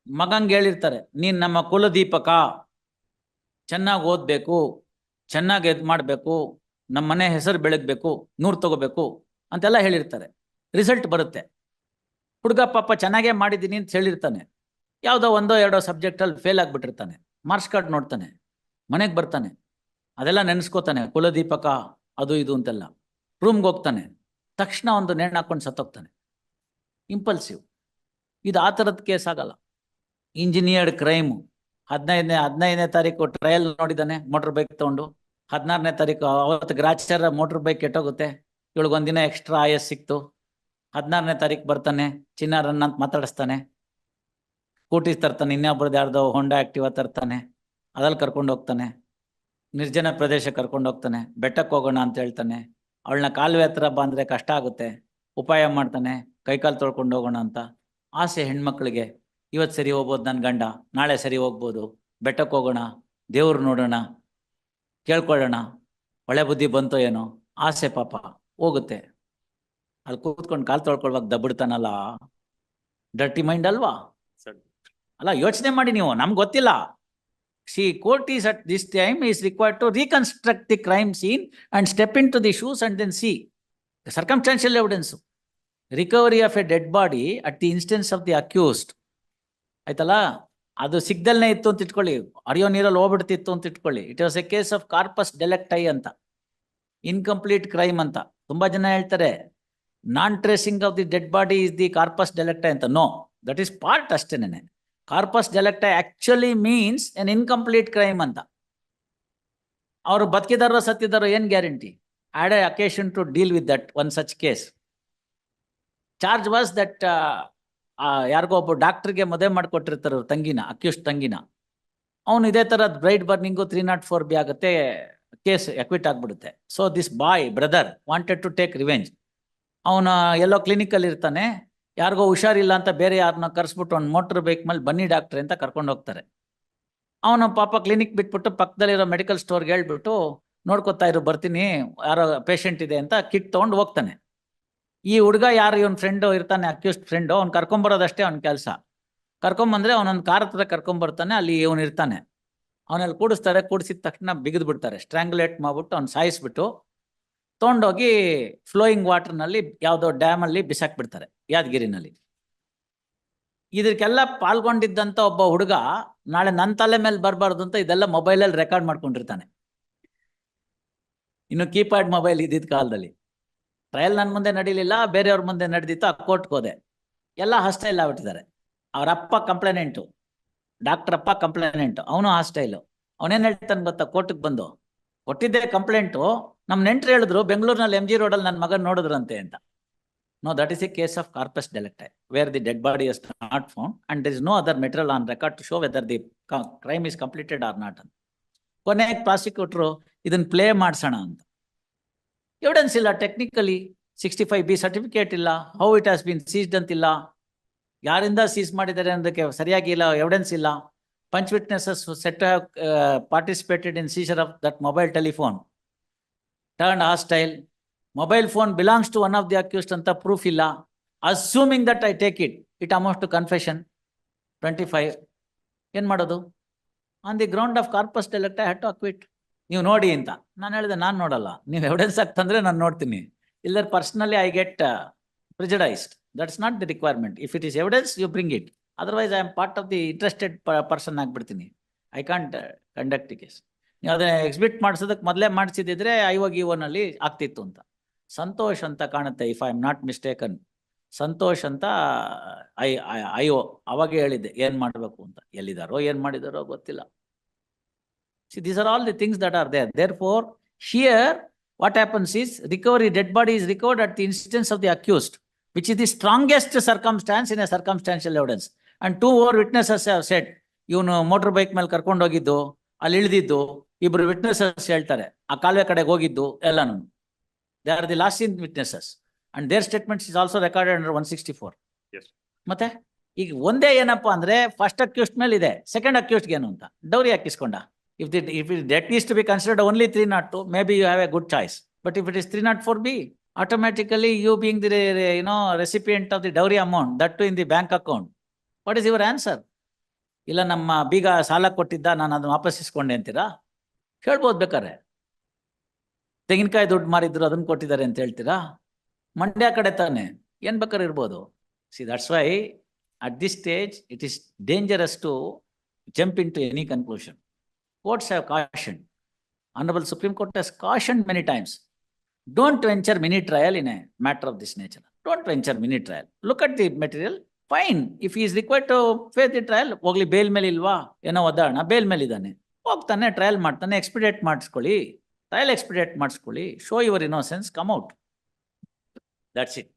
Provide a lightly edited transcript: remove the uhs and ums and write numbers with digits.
ಮಗಂಗೆ ಹೇಳಿರ್ತಾರೆ, ನೀನು ನಮ್ಮ ಕುಲದೀಪಕ, ಚೆನ್ನಾಗಿ ಓದಬೇಕು, ಚೆನ್ನಾಗಿ ಮಾಡಬೇಕು, ನಮ್ಮ ಮನೆ ಹೆಸರು ಬೆಳಗಬೇಕು, 100 ತಗೋಬೇಕು ಅಂತೆಲ್ಲ ಹೇಳಿರ್ತಾರೆ. ರಿಸಲ್ಟ್ ಬರುತ್ತೆ. ಹುಡುಗ ಪಾಪ ಚೆನ್ನಾಗೇ ಮಾಡಿದ್ದೀನಿ ಅಂತ ಹೇಳಿರ್ತಾನೆ, ಯಾವುದೋ 1-2 ಸಬ್ಜೆಕ್ಟಲ್ಲಿ ಫೇಲ್ ಆಗಿಬಿಟ್ಟಿರ್ತಾನೆ. ಮಾರ್ಕ್ಸ್ ಕಾರ್ಡ್ ನೋಡ್ತಾನೆ, ಮನೆಗೆ ಬರ್ತಾನೆ, ಅದೆಲ್ಲ ನೆನೆಸ್ಕೋತಾನೆ, ಕುಲದೀಪಕ ಅದು ಇದು ಅಂತೆಲ್ಲ. ರೂಮ್ಗೆ ಹೋಗ್ತಾನೆ, ತಕ್ಷಣ ಒಂದು ನೇಣು ಹಾಕೊಂಡು ಸತ್ತೋಗ್ತಾನೆ. ಇಂಪಲ್ಸಿವ್. ಇದು ಆ ಥರದ ಕೇಸ್ ಆಗಲ್ಲ. Engineered crime. 15ನೇ ತಾರೀಕು ಟ್ರಯಲ್ ನೋಡಿದ್ದಾನೆ, ಮೋಟ್ರ್ ಬೈಕ್ ತೊಗೊಂಡು. 16ನೇ ತಾರೀಕು ಅವತ್ತು ಗ್ರಾಚಾರ ಮೋಟ್ರ್ ಬೈಕ್ ಕೆಟ್ಟೋಗುತ್ತೆ, ಇವಳಿಗೊಂದಿನ ಎಕ್ಸ್ಟ್ರಾ ಆಯಸ್ ಸಿಕ್ತು. 16ನೇ ತಾರೀಕು ಬರ್ತಾನೆ, ಚಿನ್ನಾರನ್ನ ಅಂತ ಮಾತಾಡಿಸ್ತಾನೆ, ಸ್ಕೂಟಿ ತರ್ತಾನೆ, ಇನ್ನೊಬ್ರದ್ದು ಯಾರ್ದೋ ಹೊಂಡಾ ಆಕ್ಟಿವಾ ತರ್ತಾನೆ, ಅದ್ರಲ್ಲಿ ಕರ್ಕೊಂಡು ಹೋಗ್ತಾನೆ, ನಿರ್ಜನ ಪ್ರದೇಶ ಕರ್ಕೊಂಡು ಹೋಗ್ತಾನೆ, ಬೆಟ್ಟಕ್ಕೆ ಹೋಗೋಣ ಅಂತ ಹೇಳ್ತಾನೆ. ಅವಳನ್ನ ಕಾಲುವೆ ಹತ್ರ ಬಂದರೆ ಕಷ್ಟ ಆಗುತ್ತೆ, ಉಪಾಯ ಮಾಡ್ತಾನೆ, ಕೈಕಾಲು ತೊಳ್ಕೊಂಡು ಹೋಗೋಣ ಅಂತ. ಆಸೆ ಹೆಣ್ಮಕ್ಳಿಗೆ, ಇವತ್ತು ಸರಿ ಹೋಗ್ಬೋದು ನನ್ನ ಗಂಡ, ನಾಳೆ ಸರಿ ಹೋಗ್ಬೋದು, ಬೆಟ್ಟಕ್ಕೆ ಹೋಗೋಣ, ದೇವ್ರು ನೋಡೋಣ, ಕೇಳ್ಕೊಳ್ಳೋಣ, ಒಳ್ಳೆ ಬುದ್ಧಿ ಬಂತೋ ಏನೋ, ಆಸೆ ಪಾಪ ಹೋಗುತ್ತೆ. ಅಲ್ಲಿ ಕೂತ್ಕೊಂಡು ಕಾಲು ತೊಳ್ಕೊಳ್ವಾಗ ದಬ್ಬಿಡ್ತಾನಲ್ಲ, ಡರ್ಟಿ ಮೈಂಡ್ ಅಲ್ವಾ? ಅಲ್ಲ, ಯೋಚನೆ ಮಾಡಿ ನೀವು, ನಮ್ಗೆ ಗೊತ್ತಿಲ್ಲ. court is at this time is required to reconstruct the crime scene and step into the shoes and then see the circumstantial evidence. Recovery of a dead body at the instance of the accused. ಆಯ್ತಲ್ಲ, ಅದು ಸಿಗ್ದಲ್ನೇ ಇತ್ತು ಅಂತ ಇಟ್ಕೊಳ್ಳಿ, ಅರಿಯೋ ನೀರಲ್ಲಿ ಹೋಗ್ಬಿಡ್ತಿತ್ತು ಅಂತ ಇಟ್ಕೊಳ್ಳಿ. It was a case of corpus delicti ಅಂತ, ಇನ್ಕಂಪ್ಲೀಟ್ ಕ್ರೈಮ್ ಅಂತ. ತುಂಬಾ ಜನ ಹೇಳ್ತಾರೆ non tracing of the dead body is the corpus delicti ಅಂತ. ನೋ, ದಟ್ ಈಸ್ ಪಾರ್ಟ್ ಅಷ್ಟೇನೆ. Corpus delicti actually means an incomplete crime ಅಂತ. ಅವರು ಬದುಕಿದಾರೋ ಸತ್ತಿದಾರೋ ಏನ್ guarantee? Had a occasion to deal with that one such case. Charge was that ಯಾರಿಗೋ ಒಬ್ಬ ಡಾಕ್ಟರ್ಗೆ ಮದುವೆ ಮಾಡಿಕೊಟ್ಟಿರ್ತಾರೆ ತಂಗಿನ, ಅಕ್ಯೂಸ್ಟ್ ತಂಗಿನ. ಅವನು ಇದೇ ಥರದ ಬ್ರೈಡ್ ಬರ್ನಿಂಗು 304B ಆಗುತ್ತೆ, ಕೇಸ್ ಅಕ್ವಿಟ್ ಆಗಿಬಿಡುತ್ತೆ. So this boy brother wanted to take revenge. ಅವನ ಎಲ್ಲೋ ಕ್ಲಿನಿಕಲ್ಲಿ ಇರ್ತಾನೆ, ಯಾರಿಗೋ ಹುಷಾರಿಲ್ಲ ಅಂತ ಬೇರೆ ಯಾರನ್ನ ಕರೆಸ್ಬಿಟ್ಟು ಒಂದು ಮೋಟರ್ ಬೈಕ್ ಮೇಲೆ ಬನ್ನಿ ಡಾಕ್ಟ್ರೆ ಅಂತ ಕರ್ಕೊಂಡು ಹೋಗ್ತಾರೆ. ಅವನು ಪಾಪ ಕ್ಲಿನಿಕ್ ಬಿಟ್ಬಿಟ್ಟು ಪಕ್ಕದಲ್ಲಿರೋ ಮೆಡಿಕಲ್ ಸ್ಟೋರ್ಗೆ ಹೇಳ್ಬಿಟ್ಟು, ನೋಡ್ಕೊತಾ ಇರು ಬರ್ತೀನಿ, ಯಾರೋ ಪೇಷಂಟ್ ಇದೆ ಅಂತ ಕಿಟ್ ತೊಗೊಂಡು ಹೋಗ್ತಾನೆ. ಈ ಹುಡುಗ ಯಾರು ಇವನ್ ಫ್ರೆಂಡು ಇರ್ತಾನೆ, ಅಕ್ಯೂಸ್ಟ್ ಫ್ರೆಂಡು, ಅವ್ನು ಕರ್ಕೊಂಬರೋದಷ್ಟೇ ಅವ್ನ ಕೆಲಸ. ಕರ್ಕೊಂಬಂದ್ರೆ ಅವನೊಂದು ಕಾರ್ ಹತ್ರ ಕರ್ಕೊಂಬರ್ತಾನೆ, ಅಲ್ಲಿ ಇವನು ಇರ್ತಾನೆ. ಅವನಲ್ಲಿ ಕೂಡಿಸ್ತಾರೆ, ಕೂಡಿಸಿದ ತಕ್ಷಣ ಬಿಗಿದು ಬಿಡ್ತಾರೆ, ಸ್ಟ್ರಾಂಗ್ಯುಲೇಟ್ ಮಾಡ್ಬಿಟ್ಟು ಅವ್ನು ಸಾಯಿಸ್ಬಿಟ್ಟು ತೊಗೊಂಡೋಗಿ ಫ್ಲೋಯಿಂಗ್ ವಾಟರ್ನಲ್ಲಿ ಯಾವುದೋ ಡ್ಯಾಮಲ್ಲಿ ಬಿಸಾಕ್ಬಿಡ್ತಾರೆ, ಯಾದಗಿರಿನಲ್ಲಿ. ಇದಕ್ಕೆಲ್ಲ ಪಾಲ್ಗೊಂಡಿದ್ದಂಥ ಒಬ್ಬ ಹುಡುಗ ನಾಳೆ ನನ್ನ ತಲೆ ಮೇಲೆ ಬರಬಾರ್ದು ಅಂತ ಇದೆಲ್ಲ ಮೊಬೈಲಲ್ಲಿ ರೆಕಾರ್ಡ್ ಮಾಡ್ಕೊಂಡಿರ್ತಾನೆ. ಇನ್ನು ಕೀಪ್ಯಾಡ್ ಮೊಬೈಲ್ ಇದ್ದಿದ್ದ ಕಾಲದಲ್ಲಿ. ಟ್ರಯಲ್ ನನ್ನ ಮುಂದೆ ನಡೀಲಿಲ್ಲ, ಬೇರೆಯವ್ರ ಮುಂದೆ ನಡೆದಿತ್ತು, ಆ ಕೋರ್ಟ್ಗೆ ಹೋದೆ, ಎಲ್ಲ ಹಾಸ್ಟೈಲ್ ಆಗ್ಬಿಟ್ಟಿದ್ದಾರೆ. ಅವ್ರ ಅಪ್ಪ ಕಂಪ್ಲೇನೆಂಟು, ಡಾಕ್ಟರ್ ಅಪ್ಪ ಕಂಪ್ಲೇನೆಂಟು, ಅವನು ಹಾಸ್ಟೈಲು. ಅವನೇನು ಹೇಳ್ತಾನೆ ಗೊತ್ತಾ, ಕೋರ್ಟ್ಗೆ ಬಂದು, ಕೊಟ್ಟಿದ್ದೆ ಕಂಪ್ಲೇಂಟು, ನಮ್ಮ ನೆಂಟರು ಹೇಳಿದ್ರು ಬೆಂಗಳೂರಿನಲ್ಲಿ MG ರೋಡಲ್ಲಿ ನನ್ನ ಮಗನ ನೋಡಿದ್ರಂತೆ ಅಂತ. No, that is a case of corpus delicti where the dead body is not found and there is no other material on record to show whether the crime is completed or not ಅಂತ. ಕೊನೆಗೆ ಪ್ರಾಸಿಕ್ಯೂಟ್ರು ಇದನ್ನು play ಮಾಡಿಸೋಣ ಅಂತ. Evidence ಇಲ್ಲ, technically 65B certificate ಇಲ್ಲ, how it has been seized ಅಂತಿಲ್ಲ, ಯಾರಿಂದ ಸೀಸ್ ಮಾಡಿದ್ದಾರೆ ಅನ್ನೋದಕ್ಕೆ ಸರಿಯಾಗಿ ಇಲ್ಲ, ಎವಿಡೆನ್ಸ್ ಇಲ್ಲ. Panch witnesses said to have participated in scissor of that mobile telephone, turn hostile. Mobile phone belongs to one of the accused ಅಂತ proof ಇಲ್ಲ. Assuming that I take it, it amounts to confession 25. ಏನು ಮಾಡೋದು? On the ground of corpus delicti had to acquit. ನೀವು ನೋಡಿ ಅಂತ ನಾನು ಹೇಳಿದೆ, ನಾನು ನೋಡಲ್ಲ, ನೀವು ಎವಿಡೆನ್ಸ್ ಆಗ್ತಂದ್ರೆ ನಾನು ನೋಡ್ತೀನಿ, ಇಲ್ಲದ್ರೆ personally I get prejudiced. That's not the requirement. If it is evidence you bring it, otherwise I am part of the interested person ಆಗಿಬಿಡ್ತೀನಿ. I can't conduct the case. ನೀವು ಅದನ್ನ ಎಕ್ಸಿಬಿಟ್ ಮಾಡಿಸೋದಕ್ಕೆ ಮೊದಲೇ ಮಾಡಿಸಿದ್ರೆ IO ಆಗ್ತಿತ್ತು ಅಂತ. ಸಂತೋಷ್ ಅಂತ ಕಾಣುತ್ತೆ, if I am not mistaken, Santosh ಅಂತ IO ಅವಾಗೇ ಹೇಳಿದ್ದೆ ಏನು ಮಾಡಬೇಕು ಅಂತ. ಎಲ್ಲಿದ್ದಾರೋ ಏನು ಮಾಡಿದಾರೋ ಗೊತ್ತಿಲ್ಲ. See, these are all the things that are there. Therefore, here what happens is recovery, dead body is recovered at the instance of the accused, which is the strongest circumstance in a circumstantial evidence. And 2 more witnesses have said, ಇವನು motor bike ಮೇಲೆ ಕರ್ಕೊಂಡು ಹೋಗಿದ್ದು, ಅಲ್ಲಿ ಇಳಿದಿದ್ದು, 2 witnesses ಹೇಳ್ತಾರೆ, ಆ ಕಾಲುವೆ ಕಡೆಗೆ ಹೋಗಿದ್ದು ಎಲ್ಲಾನು. They are the last seen witnesses and their statements is also recorded under 164. ಮತ್ತೆ ಈಗ ಒಂದೇ ಏನಪ್ಪಾ ಅಂದ್ರೆ, ಫಸ್ಟ್ ಅಕ್ಯೂಸ್ಡ್ ಮೇಲೆ ಇದೆ, ಸೆಕೆಂಡ್ ಅಕ್ಯೂಸ್ಡ್ಗೆ ಏನು ಅಂತ dowry ಹಾಕಿಸ್ಕೊಂಡ. If that is to be considered only 302, maybe you have a good choice. But if it is 304B, automatically you being the recipient of the dowry amount, that too in the bank account, what is your answer? ಇಲ್ಲ ನಮ್ಮ ಬೀಗ ಸಾಲ ಕೊಟ್ಟಿದ್ದ, ನಾನು ಅದನ್ನ ವಾಪಸ್ ಇಸ್ಕೊಂಡೆ ಅಂತೀರಾ? ಹೇಳ್ಬೋದು ಬೇಕಾರೆ. ತೆಂಗಿನಕಾಯಿ ದುಡ್ಡು ಮಾರಿದ್ರು ಅದನ್ನ ಕೊಟ್ಟಿದ್ದಾರೆ ಅಂತ ಹೇಳ್ತೀರಾ? ಮಂಡ್ಯ ಕಡೆ ತಾನೆ, ಏನ್ ಬೇಕಾದ್ರೆ ಇರ್ಬೋದು. See that's why at this stage it is dangerous to jump into any conclusion. Courts have cautioned. Honorable Supreme Court has cautioned many times. Don't venture mini trial in a matter of this nature. Don't venture mini trial. Look at the material. Fine. If he is required to face the trial, ಹೋಗ್ಲಿ bale ಮೇಲೆ ಇಲ್ವಾ ಏನೋ ಒದ್ದಾಡೋಣ, bale ಮೇಲೆ ಇದ್ದಾನೆ, ಹೋಗ್ತಾನೆ, trial ಮಾಡ್ತಾನೆ, ಎಕ್ಸ್ಪಿಡೇಟ್ ಮಾಡಿಸ್ಕೊಳ್ಳಿ, trial ಎಕ್ಸ್ಪಿಡೇಟ್ ಮಾಡಿಸ್ಕೊಳ್ಳಿ, show your innocence, come out. That's it.